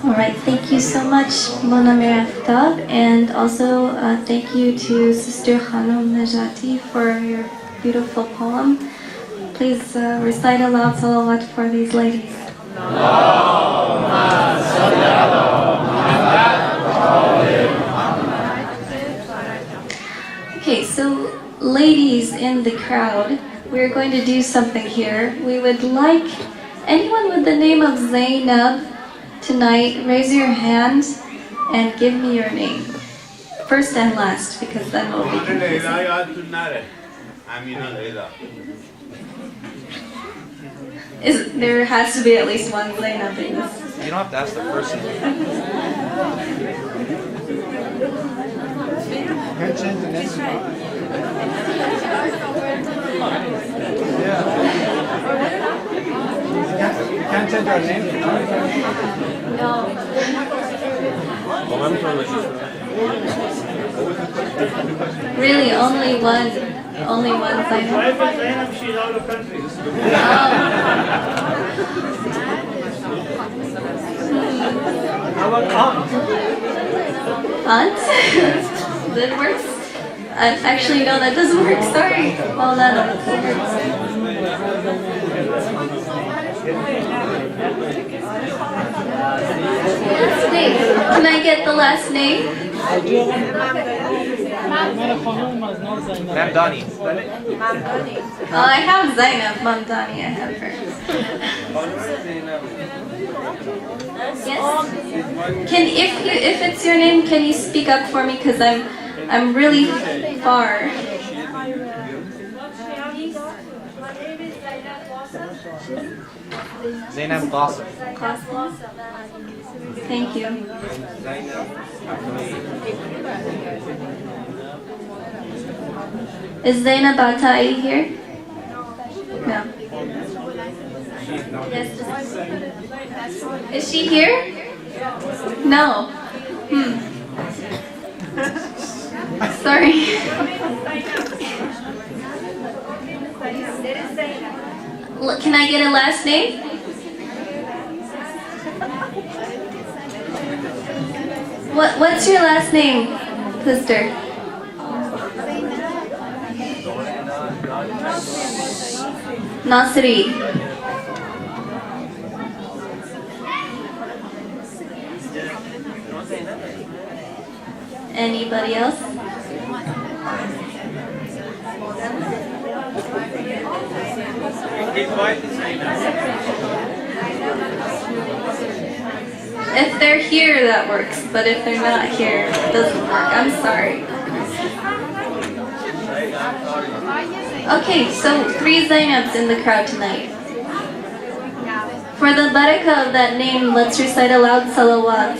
Alright, thank you so much, Mona Miraftab, and also thank you to Sister Khanum Najati for your beautiful poem. Please recite aloud salawat for these ladies. Okay, so ladies in the crowd, we're going to do something here. We would like anyone with the name of Zainab tonight, raise your hand and give me your name. First and last, because then we'll be confusing. There has to be at least one Zainab in this. You don't have to ask the person. You can't change our name? No. Really, only one Zainab. Wife is Zainab, she's out of country. How about Aunt? That works? Actually, no, that doesn't work. Sorry. Well, that works. Last name. Can I get the last name? Mamdani. Oh, I have Zainab Mamdani. I have her. Yes. If it's your name, can you speak up for me? Because I'm really far. Zainab Qasim. Thank you. Is Zainab Batai here? No. Yes. Is she here? No. Sorry. Can I get a last name? What's your last name, sister? Nasri. Anybody else? If they're here, that works, but if they're not here, it doesn't work. I'm sorry. Okay, so 3 Zainabs in the crowd tonight. For the barakah of that name, let's recite aloud salawat.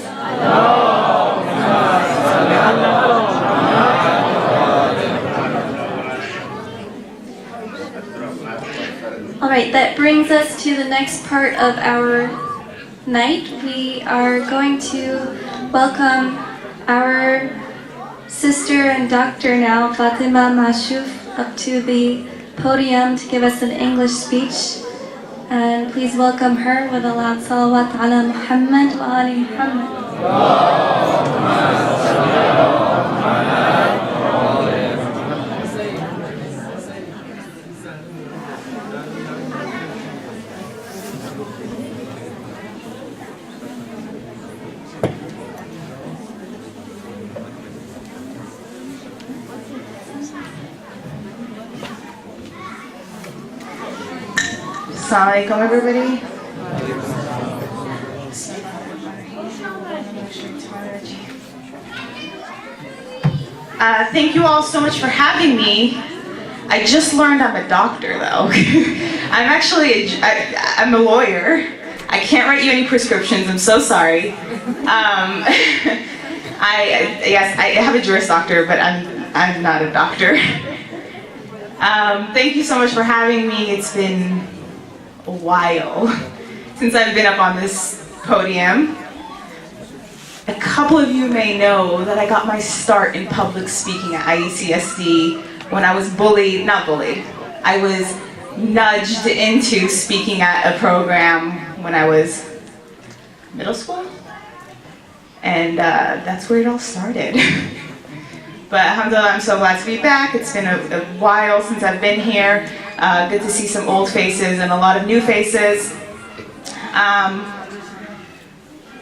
Alright, that brings us to the next part of our night. We are going to welcome our sister and doctor now, Fatima Mashhouf, up to the podium to give us an English speech. And please welcome her with a loud salawat ala Muhammad wa ali Muhammad. Assalamu alaikum, everybody. Thank you all so much for having me. I just learned I'm a doctor, though. I'm a lawyer. I can't write you any prescriptions. I'm so sorry. Yes, I have a Juris Doctor, but I'm not a doctor. Thank you so much for having me. It's been a while since I've been up on this podium. A couple of you may know that I got my start in public speaking at IECSD when I was I was nudged into speaking at a program when I was middle school? And that's where it all started. But alhamdulillah, I'm so glad to be back. It's been a while since I've been here. Good to see some old faces and a lot of new faces.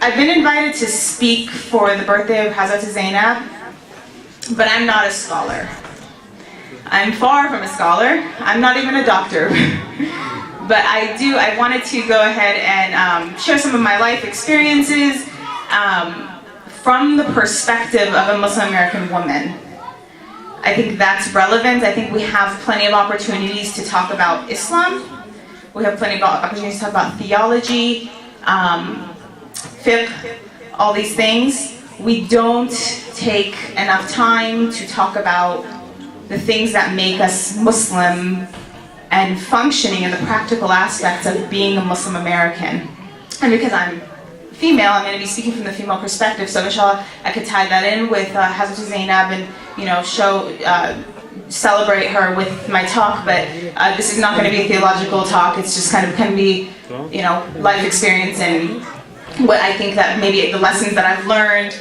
I've been invited to speak for the birthday of Hazrat Zainab, but I'm not a scholar. I'm far from a scholar. I'm not even a doctor. But I wanted to go ahead and share some of my life experiences from the perspective of a Muslim American woman. I think that's relevant. I think we have plenty of opportunities to talk about Islam. We have plenty of opportunities to talk about theology, fiqh, all these things. We don't take enough time to talk about the things that make us Muslim and functioning in the practical aspects of being a Muslim American. And because I'm female, I'm going to be speaking from the female perspective, so inshallah I could tie that in with Hazrat Zainab and celebrate her with my talk, but this is not going to be a theological talk. It's just kind of be, life experience and what I think that maybe the lessons that I've learned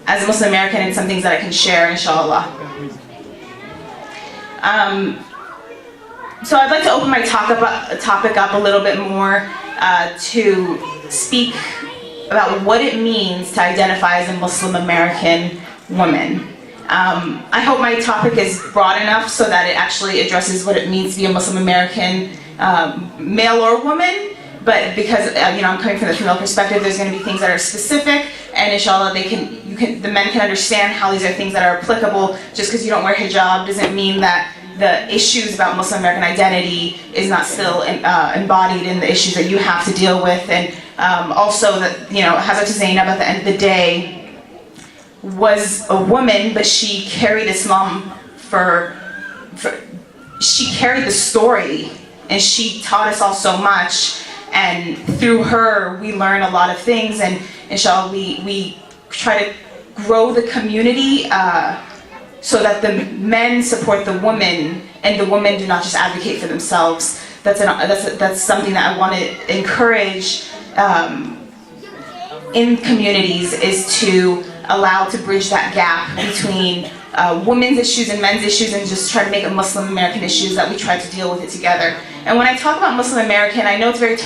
as a Muslim American and some things that I can share, inshallah. So I'd like to open my topic up a little bit more to speak about what it means to identify as a Muslim American woman. I hope my topic is broad enough so that it actually addresses what it means to be a Muslim American male or woman, but because I'm coming from the female perspective, there's going to be things that are specific, and inshallah the men can understand how these are things that are applicable. Just because you don't wear hijab doesn't mean that the issues about Muslim American identity is not still embodied in the issues that you have to deal with. And also that, Hazrat Zainab at the end of the day was a woman, but she carried Islam she carried the story, and she taught us all so much, and through her we learn a lot of things, and inshallah we try to grow the community so that the men support the women and the women do not just advocate for themselves. That's something that I want to encourage in communities, is to allow to bridge that gap between women's issues and men's issues, and just try to make it Muslim American issues that we try to deal with it together. And when I talk about Muslim American, I know it's very,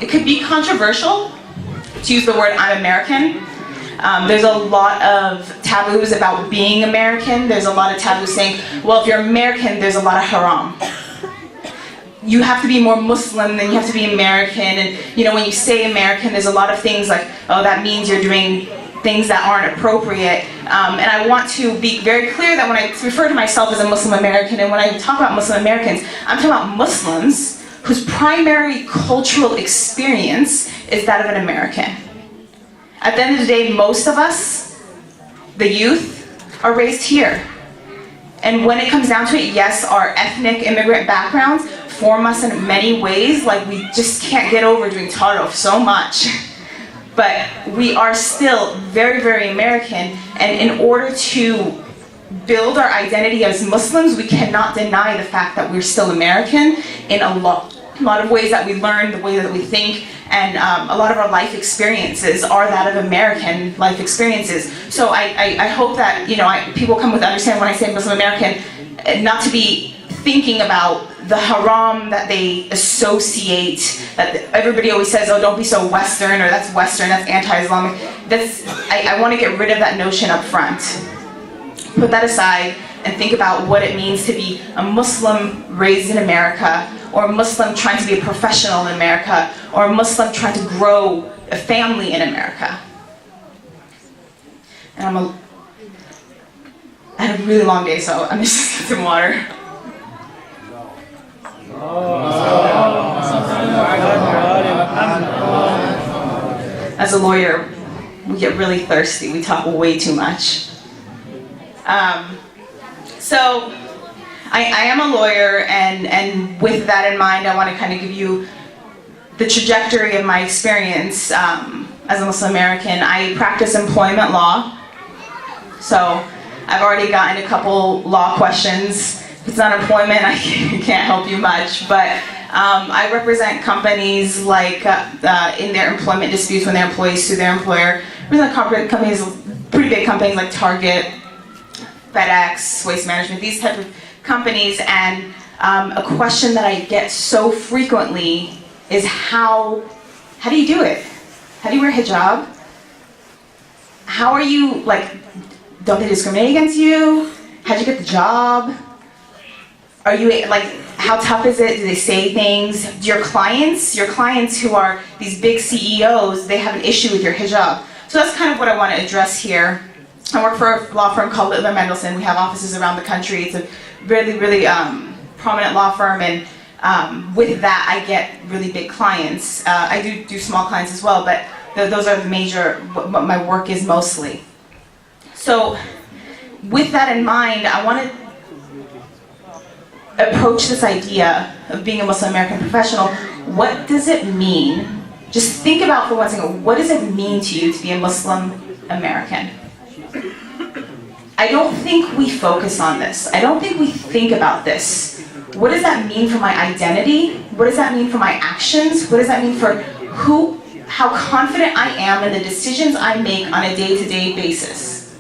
it could be controversial to use the word I'm American. There's a lot of taboos about being American. There's a lot of taboos saying, well, if you're American, there's a lot of haram. You have to be more Muslim than you have to be American. And when you say American, there's a lot of things like, oh, that means you're doing things that aren't appropriate. And I want to be very clear that when I refer to myself as a Muslim American, and when I talk about Muslim Americans, I'm talking about Muslims whose primary cultural experience is that of an American. At the end of the day, most of us, the youth, are raised here. And when it comes down to it, yes, our ethnic immigrant backgrounds form us in many ways. Like, we just can't get over doing Taaruf so much. But we are still very, very American, and in order to build our identity as Muslims, we cannot deny the fact that we're still American in a lot of ways that we learn, the way that we think, and a lot of our life experiences are that of American life experiences. So I hope that people come with understanding when I say Muslim American, not to be thinking about the haram that they associate, that everybody always says, oh, don't be so Western, or that's Western, that's anti-Islamic. I want to get rid of that notion up front. Put that aside and think about what it means to be a Muslim raised in America, or a Muslim trying to be a professional in America, or a Muslim trying to grow a family in America. And I had a really long day, so I'm just gonna get some water. As a lawyer, we get really thirsty. We talk way too much. So I am a lawyer, and with that in mind, I want to kind of give you the trajectory of my experience as a Muslim American. I practice employment law, so I've already gotten a couple law questions. If it's not employment, I can't help you much, but I represent companies like in their employment disputes when their employees sue their employer. I represent companies, pretty big companies like Target, FedEx, Waste Management, these type of companies. And a question that I get so frequently is how do you do it? How do you wear hijab? How are you, like, don't they discriminate against you? How'd you get the job? Are you, like, how tough is it? Do they say things? Do your clients who are these big CEOs, they have an issue with your hijab. So that's kind of what I want to address here. I work for a law firm called Littler Mendelsohn. We have offices around the country. It's a really, really prominent law firm, and with that, I get really big clients. I do small clients as well, but those are the major, what my work is mostly. So with that in mind, I want to approach this idea of being a Muslim American professional. What does it mean? Just think about for 1 second, what does it mean to you to be a Muslim American? I don't think we focus on this. I don't think we think about this. What does that mean for my identity? What does that mean for my actions? What does that mean for how confident I am in the decisions I make on a day-to-day basis?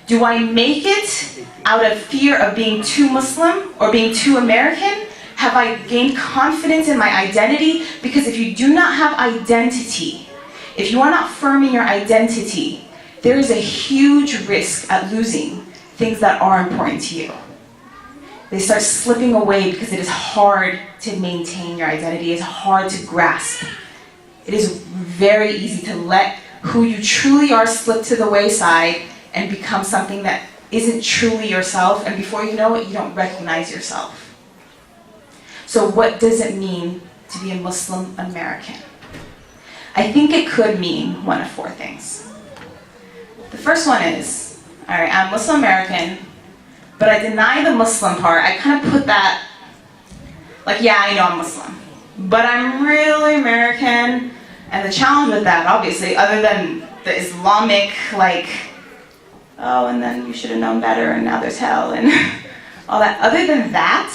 Do I make it out of fear of being too Muslim or being too American? Have I gained confidence in my identity? Because if you do not have identity, if you are not firm in your identity, there is a huge risk at losing things that are important to you. They start slipping away because it is hard to maintain your identity. It's hard to grasp. It is very easy to let who you truly are slip to the wayside and become something that isn't truly yourself, and before you know it, you don't recognize yourself. So what does it mean to be a Muslim American? I think it could mean one of 4 things. The first one is, all right, I'm Muslim American, but I deny the Muslim part. I kind of put that, like, yeah, I know I'm Muslim, but I'm really American. And the challenge with that, obviously, other than the Islamic, like, oh, and then you should have known better, and now there's hell, and all that. Other than that,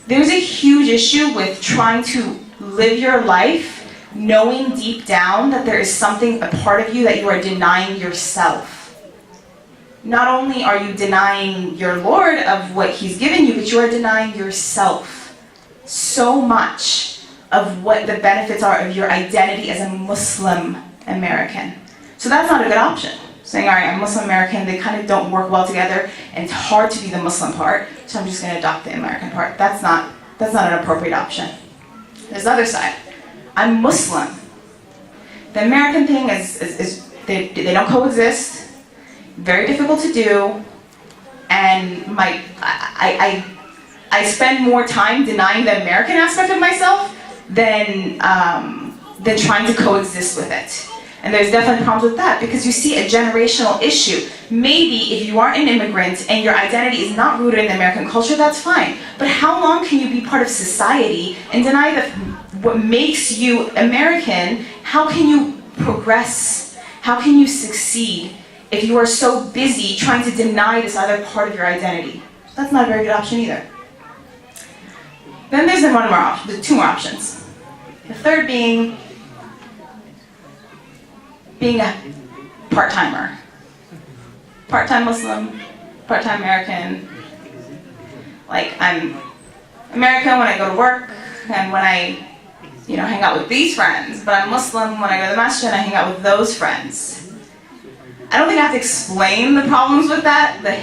there's a huge issue with trying to live your life knowing deep down that there is something, a part of you that you are denying yourself. Not only are you denying your Lord of what He's given you, but you are denying yourself so much of what the benefits are of your identity as a Muslim American. So that's not a good option. Saying, all right, I'm Muslim American, they kind of don't work well together, and it's hard to be the Muslim part, so I'm just going to adopt the American part. That's not an appropriate option. There's the other side. I'm Muslim. The American thing is they don't coexist, very difficult to do, and I spend more time denying the American aspect of myself than trying to coexist with it. And there's definitely problems with that, because you see a generational issue. Maybe if you are an immigrant and your identity is not rooted in the American culture, that's fine. But how long can you be part of society and deny what makes you American? How can you progress? How can you succeed if you are so busy trying to deny this other part of your identity? That's not a very good option either. Then there's there's 2 more options. The third being a part-timer. Part-time Muslim, part-time American. Like, I'm American when I go to work and when I, hang out with these friends, but I'm Muslim when I go to the masjid and I hang out with those friends. I don't think I have to explain the problems with that, but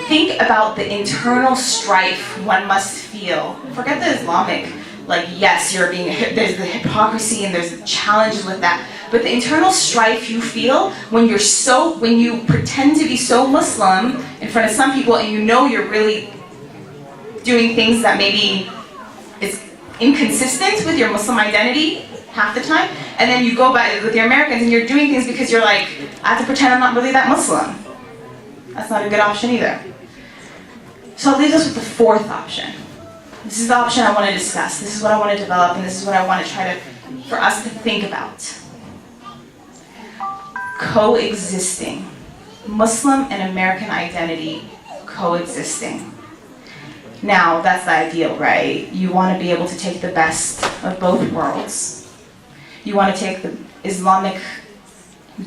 think about the internal strife one must feel. Forget the Islamic, like, yes, there's the hypocrisy and there's the challenges with that. But the internal strife you feel when you pretend to be so Muslim in front of some people and you're really doing things that maybe is inconsistent with your Muslim identity half the time, and then you go back with your Americans and you're doing things because you're like, I have to pretend I'm not really that Muslim. That's not a good option either. So it leaves us with the 4th option. This is the option I want to discuss. This is what I want to develop, and this is what I want to for us to think about. Coexisting. Muslim and American identity coexisting. Now, that's the ideal, right? You want to be able to take the best of both worlds. You want to take the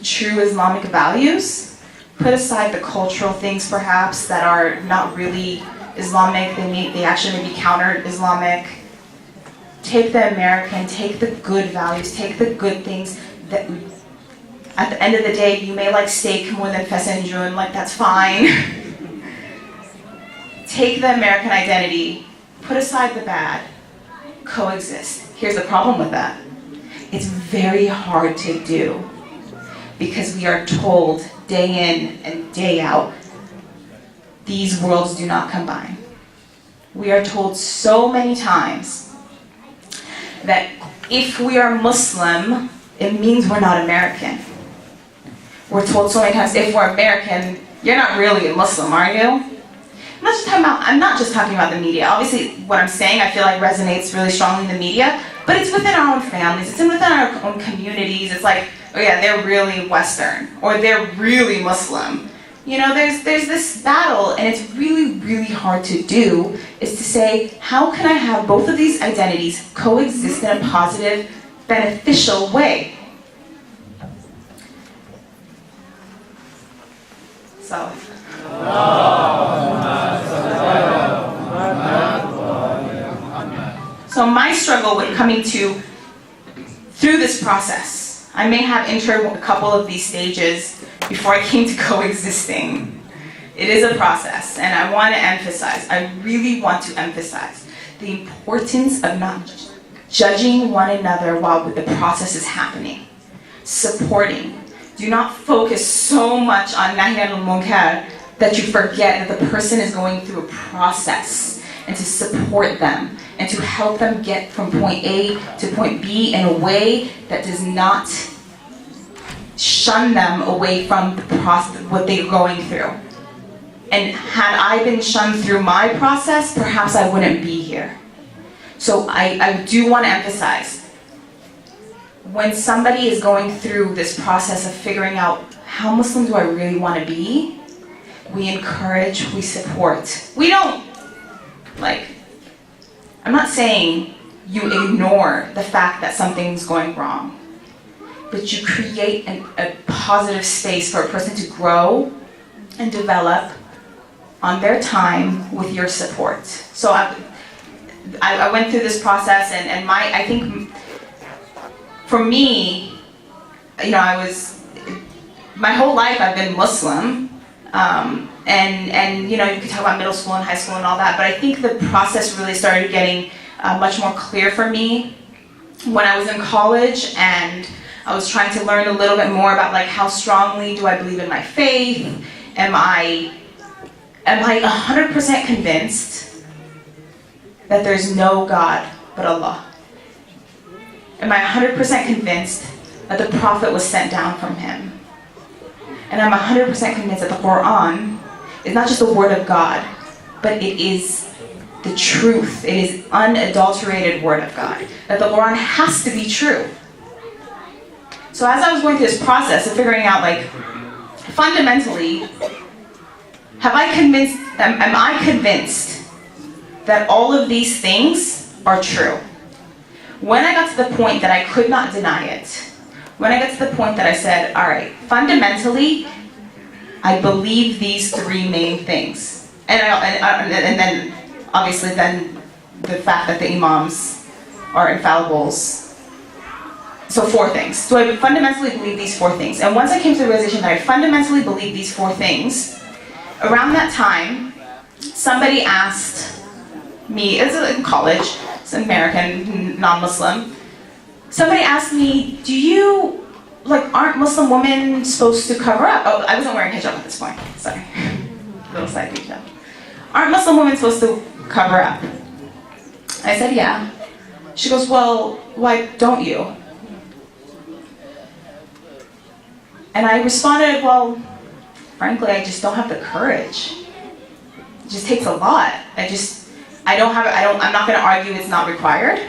true Islamic values, put aside the cultural things perhaps that are not really Islamic, they actually may be counter-Islamic. Take the American, take the good values, take the good things that at the end of the day, you may like steak more than fesenjun, like that's fine. Take the American identity, put aside the bad, coexist. Here's the problem with that. It's very hard to do because we are told day in and day out, these worlds do not combine. We are told so many times that if we are Muslim, it means we're not American. We're told so many times, if we're American, you're not really a Muslim, are you? I'm not just talking about the media. Obviously, what I'm saying, I feel like resonates really strongly in the media, but it's within our own families, it's within our own communities. It's like, oh yeah, they're really Western, or they're really Muslim. You know, there's this battle, and it's really, really hard to do, is to say, how can I have both of these identities coexist in a positive, beneficial way? So. So my struggle with coming through this process, I may have entered a couple of these stages before I came to coexisting. It is a process, and I want to emphasize, I really want to emphasize the importance of not judging one another while the process is happening. Supporting. Do not focus so much on nahi anil munkar that you forget that the person is going through a process, and to support them and to help them get from point A to point B in a way that does not shun them away from the process, what they're going through. And had I been shunned through my process, perhaps I wouldn't be here. So I do want to emphasize, when somebody is going through this process of figuring out how Muslim do I really want to be, we encourage, we support. We don't, I'm not saying you ignore the fact that something's going wrong, but you create a positive space for a person to grow and develop on their time with your support. So I went through this process, and I think for me, you know, my whole life I've been Muslim. And you know, you could talk about middle school and high school and all that, but I think the process really started getting much more clear for me when I was in college, and I was trying to learn a little bit more about like how strongly do I believe in my faith? Am I 100% convinced that there's no God but Allah? Am I 100% convinced that the Prophet was sent down from him? And I'm 100% convinced that the Quran is not just the word of God, but it is the truth. It is unadulterated word of God. That the Quran has to be true. So as I was going through this process of figuring out, like, fundamentally, am I convinced that all of these things are true? When I got to the point that I could not deny it, when I got to the point that I said, all right, fundamentally, I believe these three main things. And then, obviously, then the fact that the imams are infallibles. So 4 things. Do I fundamentally believe these 4 things? And once I came to the realization that I fundamentally believe these 4 things, around that time, somebody asked me, it's in college, it's an American, non-Muslim, somebody asked me, aren't Muslim women supposed to cover up? Oh, I wasn't wearing hijab at this point, sorry. Little side detail. Aren't Muslim women supposed to cover up? I said, yeah. She goes, well, why don't you? And I responded, well, frankly, I just don't have the courage. It just takes a lot. I'm not gonna argue it's not required.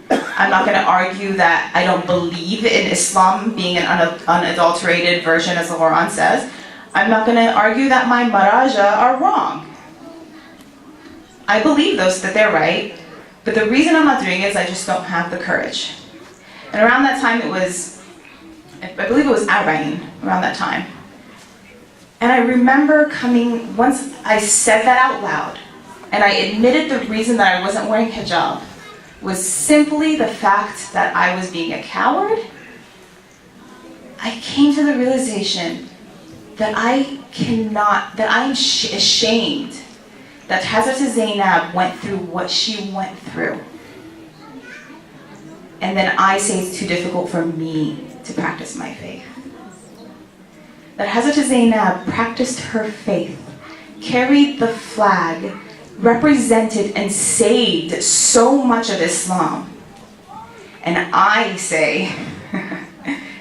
I'm not going to argue that I don't believe in Islam being an unadulterated version, as the Quran says. I'm not going to argue that my maraja are wrong. I believe that they're right, but the reason I'm not doing it is I just don't have the courage. And around that time I believe it was Arain, around that time. And I remember once I said that out loud, and I admitted the reason that I wasn't wearing hijab was simply the fact that I was being a coward, I came to the realization that I'm ashamed that Hazrat Zainab went through what she went through. And then I say it's too difficult for me to practice my faith. That Hazrat Zainab practiced her faith, carried the flag, represented and saved so much of Islam. And I say,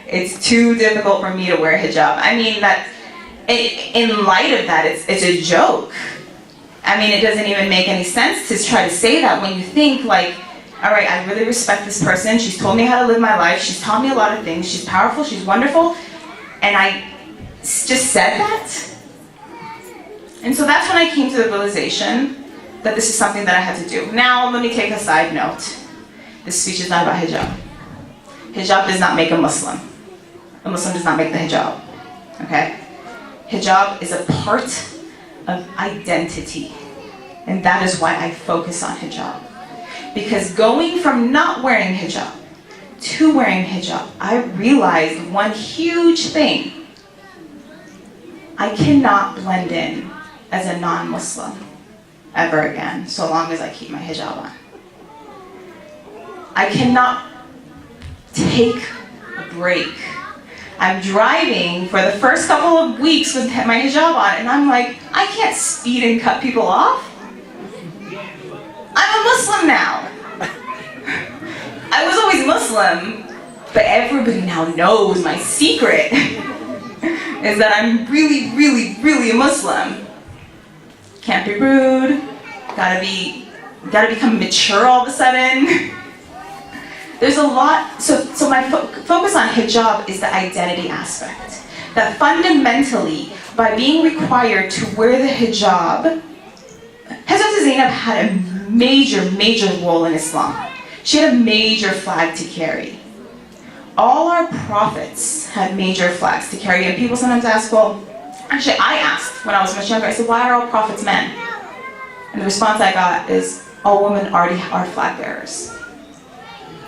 it's too difficult for me to wear hijab. I mean, that in light of that, it's a joke. I mean, it doesn't even make any sense to try to say that when you think like, all right, I really respect this person. She's told me how to live my life. She's taught me a lot of things. She's powerful. She's wonderful. And I just said that. And so that's when I came to the realization that this is something that I had to do. Now, let me take a side note. This speech is not about hijab. Hijab does not make a Muslim. A Muslim does not make the hijab. Okay? Hijab is a part of identity. And that is why I focus on hijab. Because going from not wearing hijab to wearing hijab, I realized one huge thing. I cannot blend in as a non-Muslim ever again, so long as I keep my hijab on. I cannot take a break. I'm driving for the first couple of weeks with my hijab on, and I'm like, I can't speed and cut people off. I'm a Muslim now. I was always Muslim, but everybody now knows my secret is that I'm really, really, really a Muslim. Can't be rude. Gotta become mature all of a sudden. There's a lot. So my focus on hijab is the identity aspect. That fundamentally, by being required to wear the hijab, Hazrat Zainab had a major, major role in Islam. She had a major flag to carry. All our prophets had major flags to carry, and people sometimes ask, well, actually I asked when I was much younger, I said, why are all prophets men? And the response I got is, all women already are flag bearers.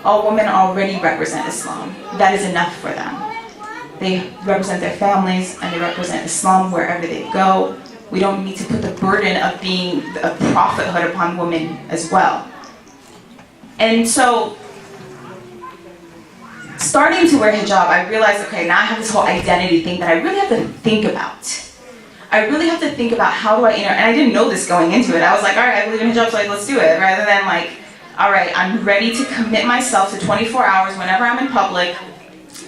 All women already represent Islam. That is enough for them. They represent their families, and they represent Islam wherever they go. We don't need to put the burden of being a prophethood upon women as well. And so, starting to wear hijab, I realized, okay, now I have this whole identity thing that I really have to think about. I really have to think about how do I and I didn't know this going into it. I was like, all right, I believe in hijab, so let's do it. Rather than like, all right, I'm ready to commit myself to 24 hours whenever I'm in public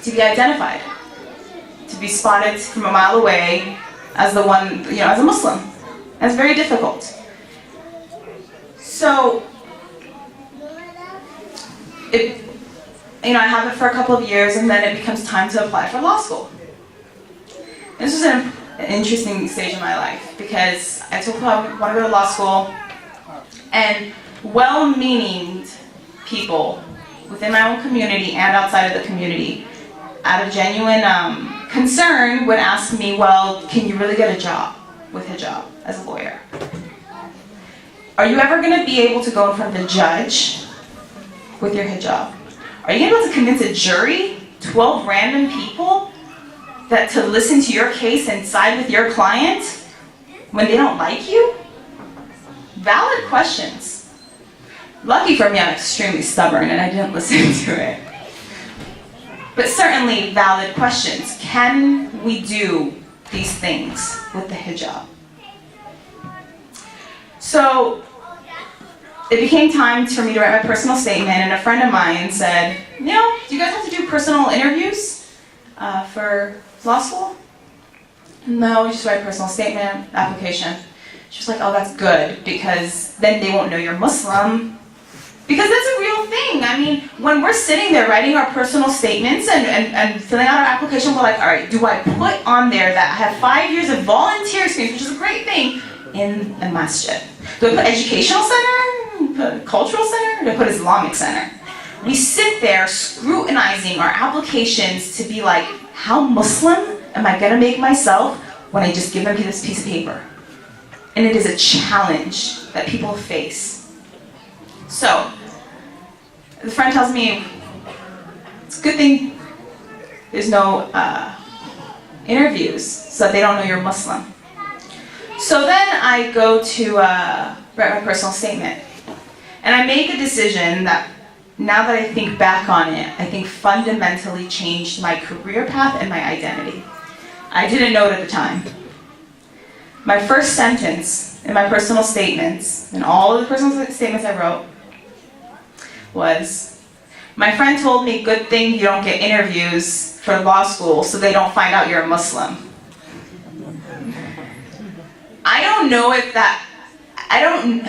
to be identified, to be spotted from a mile away as the one, as a Muslim. That's very difficult. So, I have it for a couple of years, and then it becomes time to apply for law school. This was an interesting stage in my life because I told people I want to go to law school, and well-meaning people within my own community and outside of the community, out of genuine concern, would ask me, well, can you really get a job with hijab as a lawyer? Are you ever going to be able to go in front of the judge with your hijab? Are you able to convince a jury, 12 random people, that to listen to your case and side with your client when they don't like you? Valid questions. Lucky for me, I'm extremely stubborn and I didn't listen to it. But certainly valid questions. Can we do these things with the hijab? So it became time for me to write my personal statement, and a friend of mine said, do you guys have to do personal interviews for law school? No, just write a personal statement, application. She was like, oh, that's good, because then they won't know you're Muslim. Because that's a real thing. I mean, when we're sitting there writing our personal statements and filling out our application, we're like, all right, do I put on there that I have 5 years of volunteer experience, which is a great thing, in a masjid? Do I put educational center? Put cultural center? Do I put Islamic center? We sit there scrutinizing our applications to be like, how Muslim am I gonna make myself when I just give them this piece of paper? And it is a challenge that people face. So, the friend tells me, it's a good thing there's no interviews so that they don't know you're Muslim. So then I go to write my personal statement. And I make a decision that, now that I think back on it, I think fundamentally changed my career path and my identity. I didn't know it at the time. My first sentence in my personal statements, and all of the personal statements I wrote, was, my friend told me, good thing you don't get interviews for law school so they don't find out you're a Muslim. I don't know if that, I don't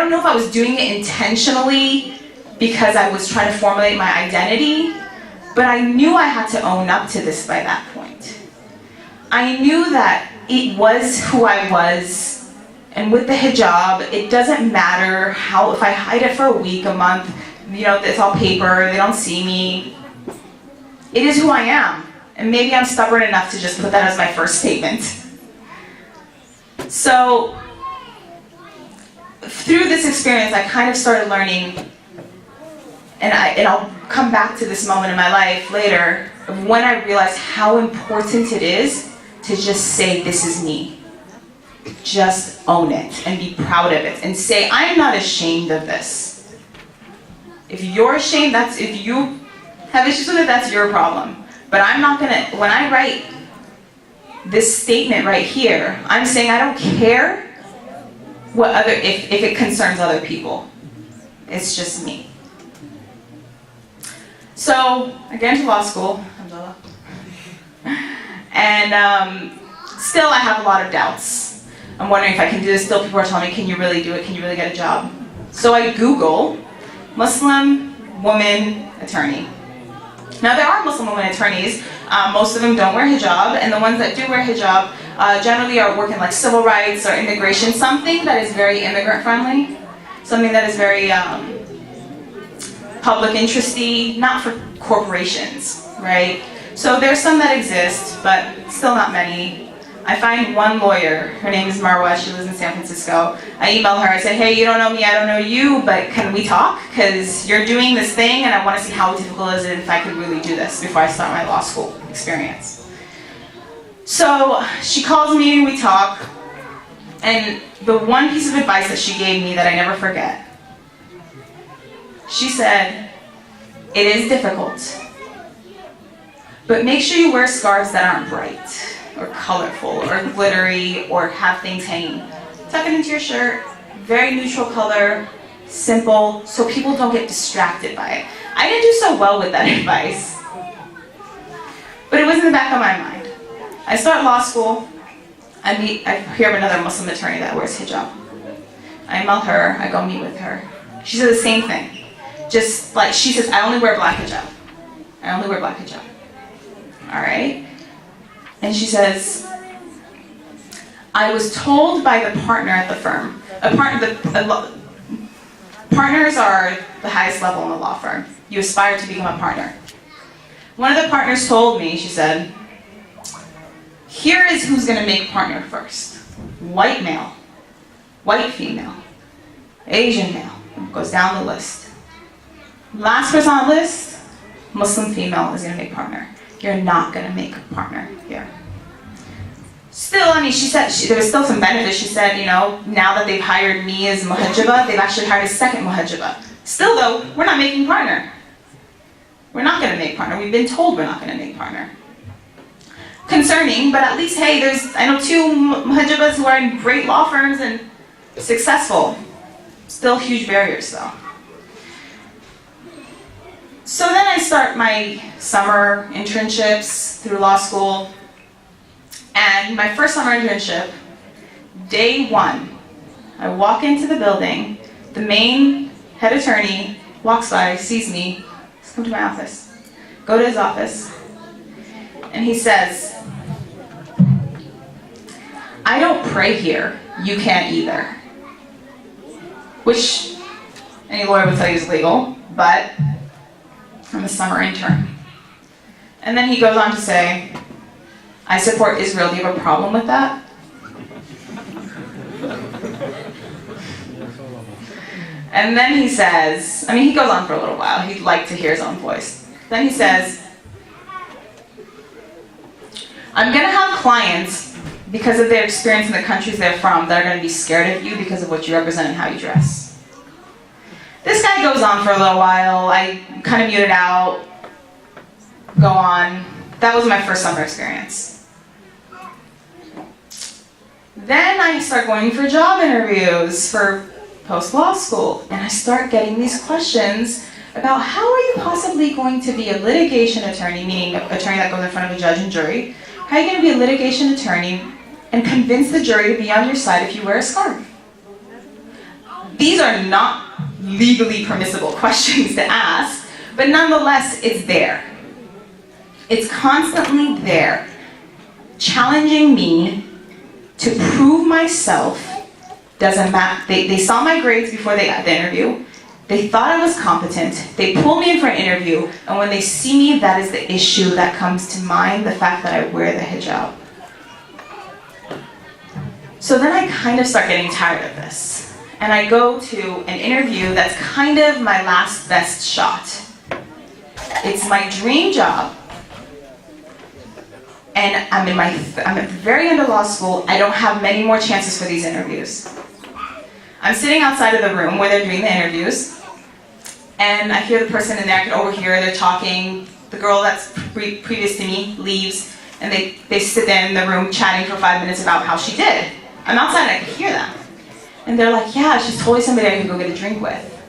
know if I was doing it intentionally because I was trying to formulate my identity, but I knew I had to own up to this by that point. I knew that it was who I was, and with the hijab, it doesn't matter how, if I hide it for a week, a month, you know, it's all paper, they don't see me. It is who I am, and maybe I'm stubborn enough to just put that as my first statement. So, through this experience, I kind of started learning, and I'll come back to this moment in my life later, of when I realized how important it is to just say, this is me. Just own it and be proud of it and say, I'm not ashamed of this. If you're ashamed, if you have issues with it, that's your problem. But I'm not gonna, when I write this statement right here, I'm saying I don't care what if it concerns other people. It's just me. So I get into law school, and still I have a lot of doubts. I'm wondering if I can do this. Still people are telling me, can you really do it? Can you really get a job? So I Google Muslim woman attorney. Now there are Muslim women attorneys. Most of them don't wear hijab, and the ones that do wear hijab generally are working like civil rights or immigration, something that is very immigrant friendly, something that is very public interesty, not for corporations, right? So there's some that exist, but still not many. I find one lawyer, her name is Marwa, she lives in San Francisco. I email her, I say, hey, you don't know me, I don't know you, but can we talk? Because you're doing this thing and I want to see how difficult is it if I could really do this before I start my law school experience. So she calls me, we talk, and the one piece of advice that she gave me that I never forget, she said, it is difficult, but make sure you wear scarves that aren't bright, or colorful, or glittery, or have things hanging. Tuck it into your shirt, very neutral color, simple, so people don't get distracted by it. I didn't do so well with that advice, but it was in the back of my mind. I start law school, I hear of another Muslim attorney that wears hijab. I email her, I go meet with her. She says the same thing. Just like, she says, I only wear black hijab. I only wear black hijab. All right? And she says, I was told by the partner at the firm, partners are the highest level in the law firm. You aspire to become a partner. One of the partners told me, she said, here is who's gonna make partner first. White male, white female, Asian male, goes down the list. Last person on the list, Muslim female is gonna make partner. You're not gonna make a partner here. Still, I mean, she said there was still some benefit. She said, you know, now that they've hired me as muhajjaba, they've actually hired a second muhajjaba. Still though, we're not making partner. We're not gonna make partner. We've been told we're not gonna make partner. Concerning, but at least, hey, I know two muhajjabas who are in great law firms and successful. Still huge barriers though. So then I start my summer internships through law school. And my first summer internship, day one, I walk into the building, the main head attorney walks by, sees me, says, come to my office. Go to his office, and he says, I don't pray here. You can't either. Which any lawyer would tell you is legal, but I'm a summer intern. And then he goes on to say, I support Israel. Do you have a problem with that? And then he says, I mean, he goes on for a little while. He'd like to hear his own voice. Then he says, I'm going to have clients, because of their experience in the countries they're from, that are going to be scared of you because of what you represent and how you dress. This guy goes on for a little while. I kind of muted out, go on. That was my first summer experience. Then I start going for job interviews for post-law school, and I start getting these questions about how are you possibly going to be a litigation attorney, meaning an attorney that goes in front of a judge and jury, how are you going to be a litigation attorney and convince the jury to be on your side if you wear a scarf? These are not legally permissible questions to ask, but nonetheless, it's there. It's constantly there, challenging me to prove myself. Doesn't matter. They saw my grades before they got the interview. They thought I was competent. They pulled me in for an interview, and when they see me, that is the issue that comes to mind, the fact that I wear the hijab. So then I kind of start getting tired of this, and I go to an interview that's kind of my last best shot. It's my dream job, and I'm at the very end of law school. I don't have many more chances for these interviews. I'm sitting outside of the room where they're doing the interviews, and I hear the person in there. I can overhear, they're talking. The girl that's previous to me leaves, and they sit there in the room chatting for 5 minutes about how she did. I'm outside and I can hear them. And they're like, yeah, she's totally somebody I can go get a drink with.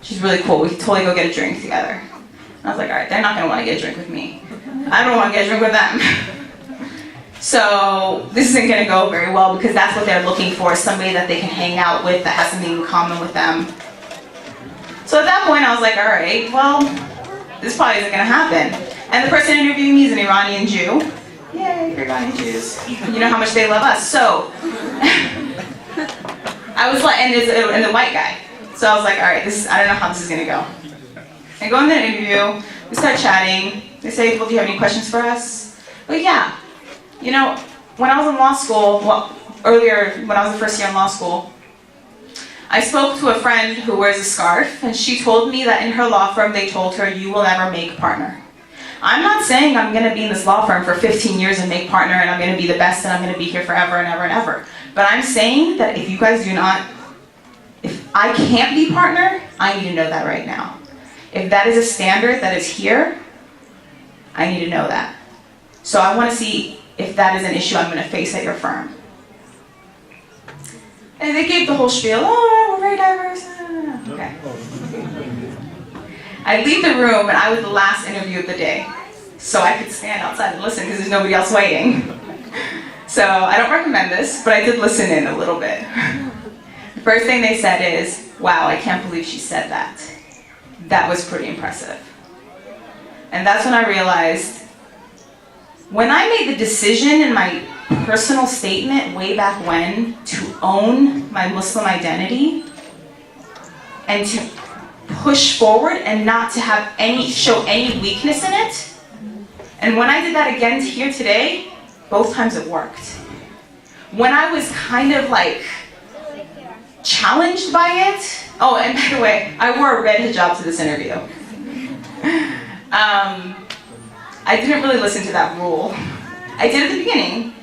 She's really cool, we can totally go get a drink together. And I was like, all right, they're not gonna wanna get a drink with me. I don't wanna get a drink with them. So this isn't going to go very well because that's what they're looking for, somebody that they can hang out with that has something in common with them. So at that point I was like, all right, well, this probably isn't going to happen. And the person interviewing me is an Iranian Jew. Yay, Iranian Jews. You know how much they love us. So I was like, and the white guy. So I was like, all right, I don't know how this is going to go. I go in the interview, we start chatting. They say, well, do you have any questions for us? But yeah. You know, when I was in law school, earlier, when I was the first year in law school, I spoke to a friend who wears a scarf, and she told me that in her law firm, they told her, you will never make partner. I'm not saying I'm going to be in this law firm for 15 years and make partner, and I'm going to be the best, and I'm going to be here forever and ever and ever. But I'm saying that if you guys do not, if I can't be partner, I need to know that right now. If that is a standard that is here, I need to know that. So I want to see if that is an issue I'm going to face at your firm. And they gave the whole spiel, oh, we're very diverse. Okay. I leave the room, and I was the last interview of the day. So I could stand outside and listen because there's nobody else waiting. So I don't recommend this, but I did listen in a little bit. The first thing they said is, wow, I can't believe she said that. That was pretty impressive. And that's when I realized, when I made the decision in my personal statement way back when to own my Muslim identity and to push forward and not to have show any weakness in it, and when I did that again here today, both times it worked. When I was kind of like challenged by it, oh, and by the way, I wore a red hijab to this interview. I didn't really listen to that rule. I did at the beginning,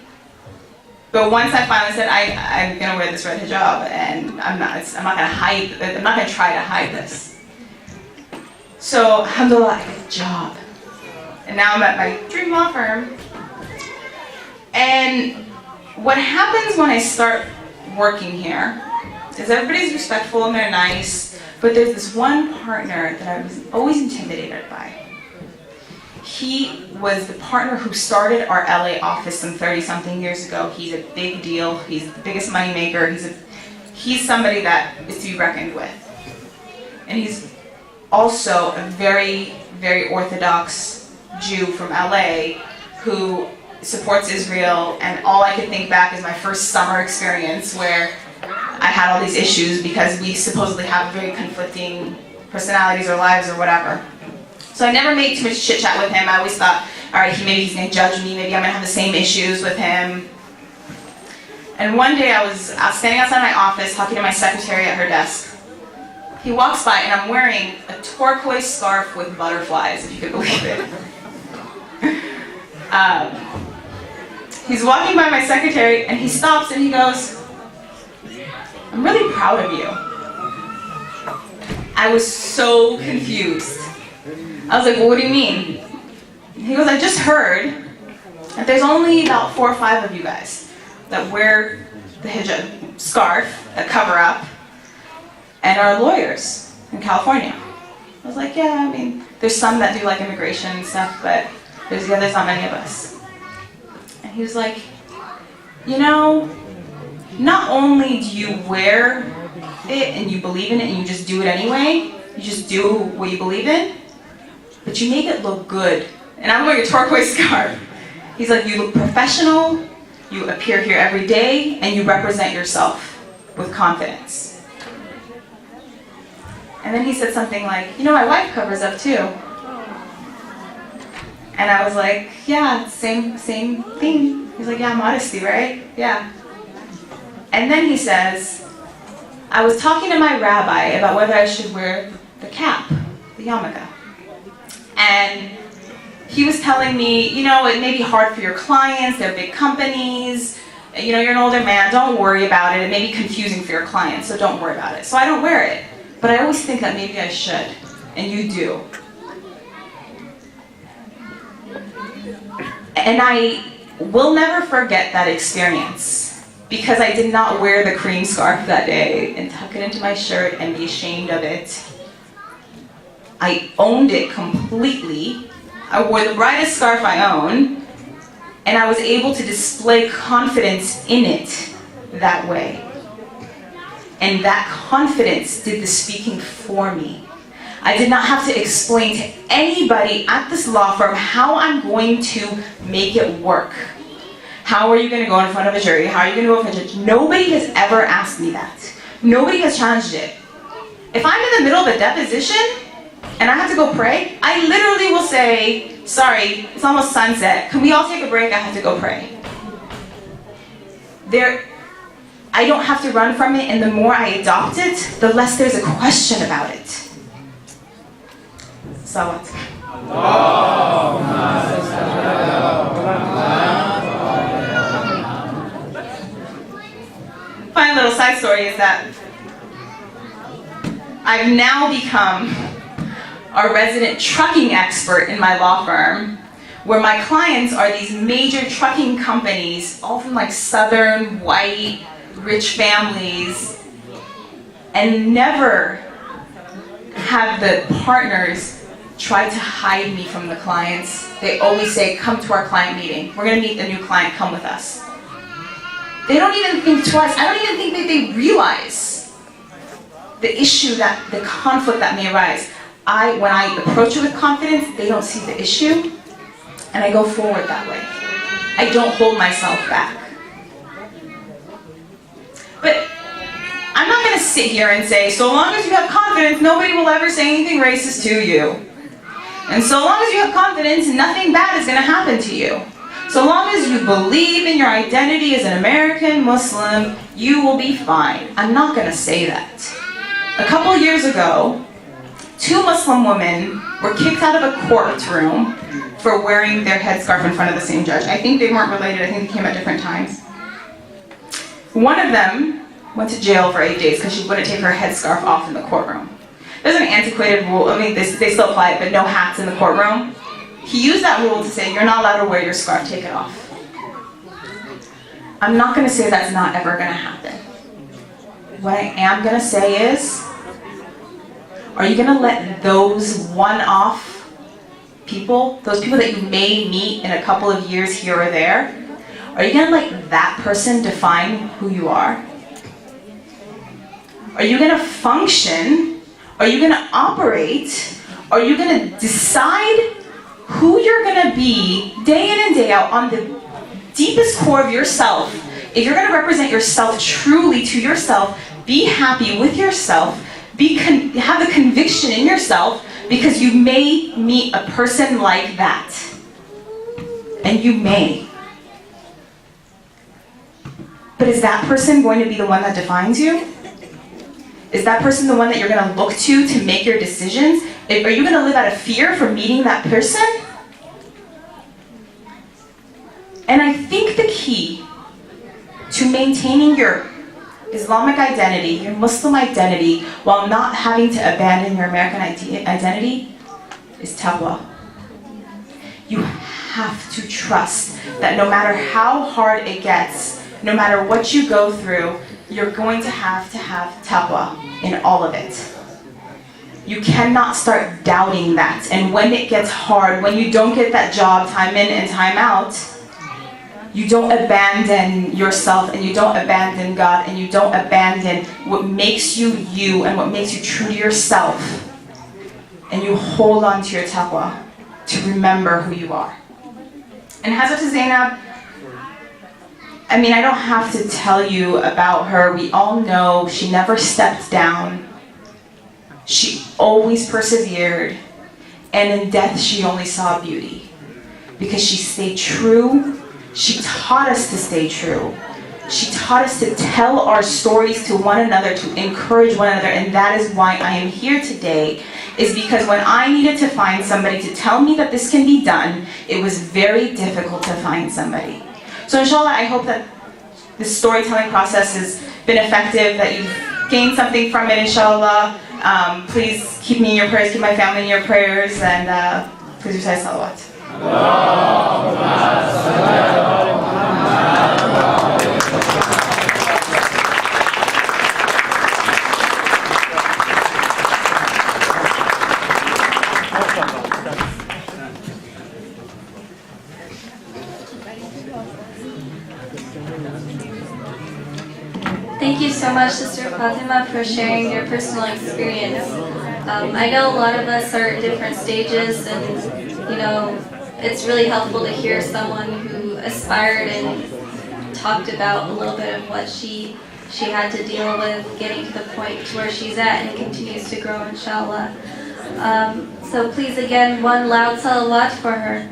but once I finally said I'm gonna wear this red hijab, and I'm not gonna try to hide this. So alhamdulillah, I got a job, and now I'm at my dream law firm. And what happens when I start working here is everybody's respectful and they're nice, but there's this one partner that I was always intimidated by. He was the partner who started our LA office some 30-something years ago. He's a big deal. He's the biggest money maker. He's somebody that is to be reckoned with. And he's also a very, very orthodox Jew from LA who supports Israel, and all I could think back is my first summer experience where I had all these issues because we supposedly have very conflicting personalities or lives or whatever. So I never made too much chit chat with him. I always thought, all right, maybe he's gonna judge me, maybe I'm gonna have the same issues with him. And one day I was standing outside my office talking to my secretary at her desk. He walks by and I'm wearing a turquoise scarf with butterflies, if you could believe it. He's walking by my secretary and he stops and he goes, "I'm really proud of you." I was so confused. I was like, "Well, what do you mean?" He goes, "I just heard that there's only about 4 or 5 of you guys that wear the hijab scarf, that cover up, and are lawyers in California." I was like, "Yeah, I mean, there's some that do like immigration and stuff, but there's not many of us." And he was like, "You know, not only do you wear it and you believe in it and you just do it anyway, you just do what you believe in, but you make it look good." And I'm wearing a turquoise scarf. He's like, "You look professional, you appear here every day, and you represent yourself with confidence." And then he said something like, "You know, my wife covers up too." And I was like, "Yeah, same thing." He's like, "Yeah, modesty, right? Yeah." And then he says, "I was talking to my rabbi about whether I should wear the cap, the yarmulke. And he was telling me, you know, it may be hard for your clients, they're big companies, you know, you're an older man, don't worry about it. It may be confusing for your clients, so don't worry about it. So I don't wear it. But I always think that maybe I should, and you do." And I will never forget that experience, because I did not wear the cream scarf that day and tuck it into my shirt and be ashamed of it. I owned it completely. I wore the brightest scarf I own, and I was able to display confidence in it that way. And that confidence did the speaking for me. I did not have to explain to anybody at this law firm how I'm going to make it work. How are you going to go in front of a jury? How are you going to go in front of a judge? Nobody has ever asked me that. Nobody has challenged it. If I'm in the middle of a deposition and I have to go pray, I literally will say, "Sorry, it's almost sunset. Can we all take a break? I have to go pray." I don't have to run from it, and the more I adopt it, the less there's a question about it. Salawat. Fun little side story is that I've now become a resident trucking expert in my law firm, where my clients are these major trucking companies, all from like southern, white, rich families, and never have the partners try to hide me from the clients. They always say, "Come to our client meeting. We're going to meet a new client, come with us." They don't even think twice. I don't even think that they realize the issue, the conflict that may arise. When I approach it with confidence, they don't see the issue, and I go forward that way. I don't hold myself back. But I'm not going to sit here and say, so long as you have confidence, nobody will ever say anything racist to you. And so long as you have confidence, nothing bad is going to happen to you. So long as you believe in your identity as an American Muslim, you will be fine. I'm not going to say that. A couple years ago, 2 Muslim women were kicked out of a courtroom for wearing their headscarf in front of the same judge. I think they weren't related. I think they came at different times. One of them went to jail for 8 days because she wouldn't take her headscarf off in the courtroom. There's an antiquated rule. I mean, they still apply it, but no hats in the courtroom. He used that rule to say, "You're not allowed to wear your scarf, take it off." I'm not going to say that's not ever going to happen. What I am going to say is, are you going to let those one-off people, those people that you may meet in a couple of years here or there, are you going to let that person define who you are? Are you going to function? Are you going to operate? Are you going to decide who you're going to be day in and day out on the deepest core of yourself, if you're going to represent yourself truly to yourself, be happy with yourself, have the conviction in yourself, because you may meet a person like that. And you may. But is that person going to be the one that defines you? Is that person the one that you're going to look to make your decisions? Are you going to live out of fear for meeting that person? And I think the key to maintaining your Islamic identity, your Muslim identity, while not having to abandon your American identity, is taqwa. You have to trust that no matter how hard it gets, no matter what you go through, you're going to have taqwa in all of it. You cannot start doubting that. And when it gets hard, when you don't get that job time in and time out, you don't abandon yourself, and you don't abandon God, and you don't abandon what makes you you and what makes you true to yourself. And you hold on to your taqwa to remember who you are. And Hazrat Zainab, I mean, I don't have to tell you about her. We all know she never stepped down. She always persevered. And in death, she only saw beauty. Because she stayed true. She taught us to stay true. She taught us to tell our stories to one another, to encourage one another. And that is why I am here today, is because when I needed to find somebody to tell me that this can be done, it was very difficult to find somebody. So inshallah, I hope that this storytelling process has been effective, that you've gained something from it, inshallah. Please keep me in your prayers, keep my family in your prayers, and please recite salawat. Thank you so much, Sister Fatima, for sharing your personal experience. I know a lot of us are at different stages, and you know, it's really helpful to hear someone who aspired and talked about a little bit of what she had to deal with getting to the point to where she's at and continues to grow, inshallah. So please again, one loud salawat for her.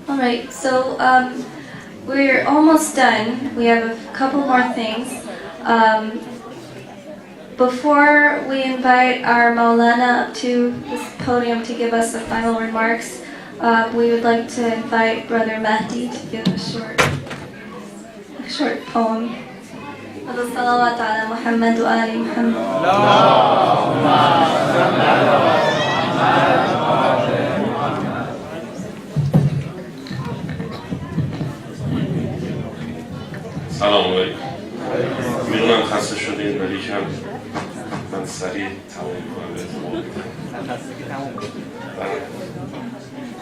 Alright, so we're almost done. We have a couple more things. Before we invite our Maulana up to this podium to give us the final remarks, we would like to invite Brother Mahdi to give a short poem. Salawat ala Muhammad wa ali Muhammad. سلام علیکم. میدونم خسته شدین، ولی کم من سریع تمام کنم بهتون.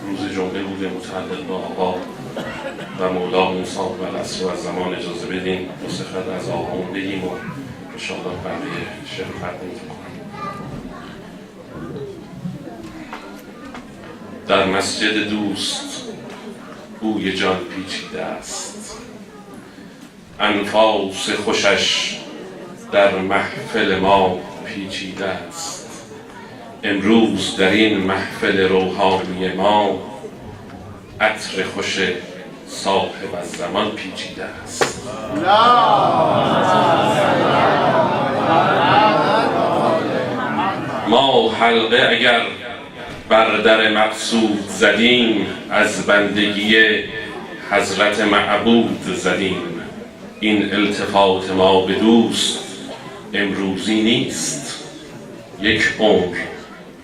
روز جمعه بوده متعلق با آقا و مولا موسی و العصر و از زمان اجازه بدین دو سه خط از آقامون بگیم و انشاءالله بقیه شعر خدمتتون کنم. در مسجد دوست بوی جان پیچیده است، انفاس خوشش در محفل ما پیچیده است. امروز در این محفل روحانی ما عطر خوش صاحب از زمان پیچیده است. ما حلقه اگر بر در مقصود زدیم، از بندگی حضرت معبود زدیم. این التفات ما به دوست امروزی نیست، یک عمر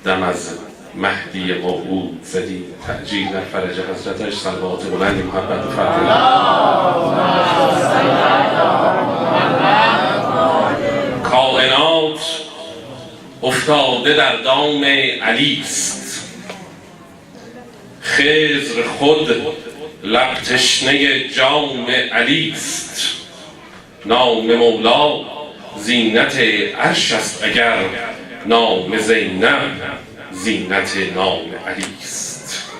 دم از مهدی موعود زدیم. تعجیل در فرج حضرتش صلوات بلندی محبت فرمایید. کائنات افتاده در دام علی است، خضر خود لب تشنه جام علی است. نام مولا زینت عرش است اگر نام زینب زینت نام علی است.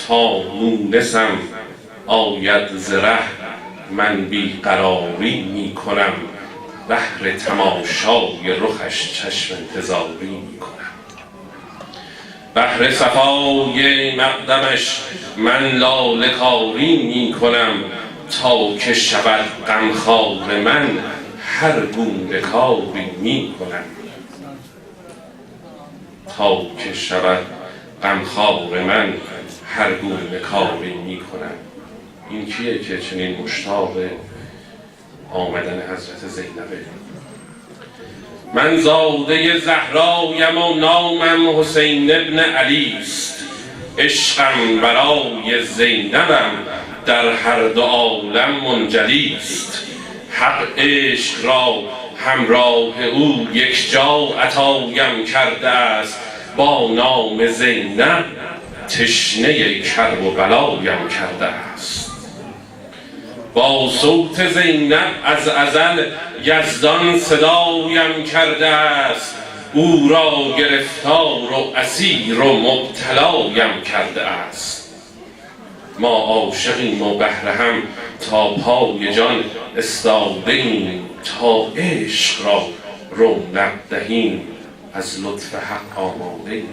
تا مونسم آید ز ره من بیقراری می کنم، بهر تماشای رخش چشم انتظاری می کنم. بهر صفای مقدمش من لاله کاری می کنم، تا که شود غمخوار من هر گونه کاری می کنم. تا که شود غمخوار من هر گونه کاری می کنم. این کیه که چنین مشتاق آمدن حضرت زینبه؟ من زاده زهرایم و نامم حسین ابن علی است. عشقم برای زینبم در هر دو عالم منجلی است. حق عشق را همراه او یک جا عطایم کرده است، با نام زینب تشنه کرب و بلایم کرده است. با صوت زینب از ازل یزدان صدایم کرده است، او را گرفتار و اسیر و مبتلایم کرده است. ما عاشقیم و بهر هم تا پای جان استاده ایم، تا عشق را رونق دهیم از لطف حق آماده ایم.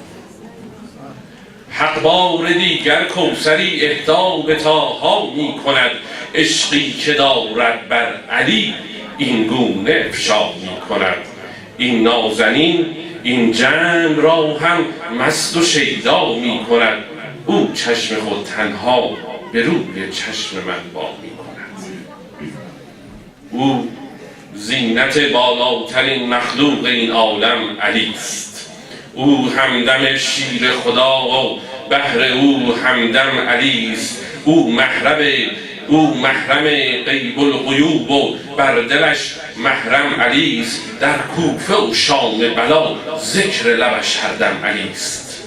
حق بار دیگر کوثری اهدا به طاها می کند، عشقی که دارد بر علی این گونه افشا می کند. این نازنین این جمع را هم مست و شیدا می کند، او چشم خود تنها به روی چشم من وا می کند. او زینت بالاترین مخلوق این عالم علی است. او همدم شیر خدا و بهر او همدم علی است. او محرم غیب الغیوب و بر دلش محرم علی است. در کوفه و شام بلا ذکر لبش هر دم علی است.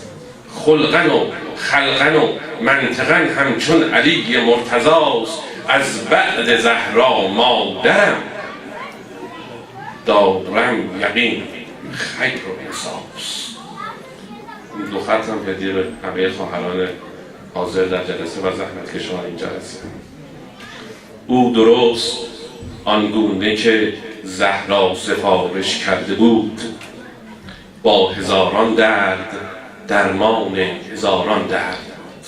خلقن و خلقن و منطقن همچون علی مرتضاست، از بعد زهرا مادرم دارم یقین خیر و احساس. این دو خط هم هدیه به همه خواهران حاضر در جلسه و زحمتکشان این جلسه. او درست آنگونه که زهرا سفارش کرده بود، با هزاران درد درمان هزاران درد بود.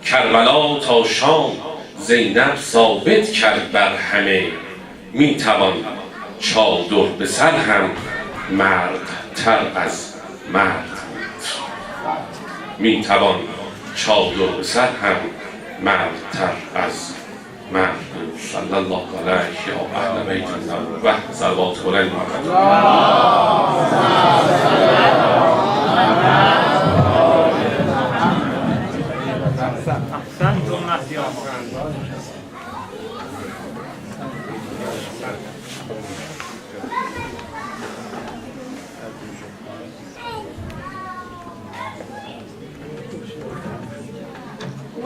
کربلا تا شام زینب ثابت کرد بر همه، میتوان چادر به سر هم مرد تر از مرد بود. میتوان چادر به سر هم مرد تر از مرد بود. صلی الله علیه یا اهل بیت النبوة صلوات بلند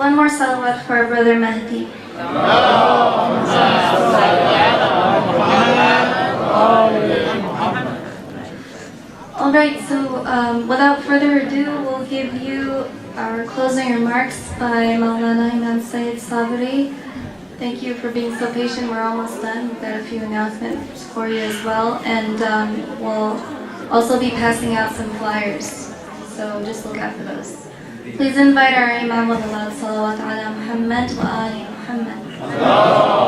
One more salawat for our brother Mahdi. Alright, so without further ado, we'll give you our closing remarks by Maulana Imam Sayyid Sabri. Thank you for being so patient. We're almost done. We've got a few announcements for you as well. And we'll also be passing out some flyers. So just look out for those. Please invite our Imam with a loud salawat ala Muhammad wa ali Muhammad.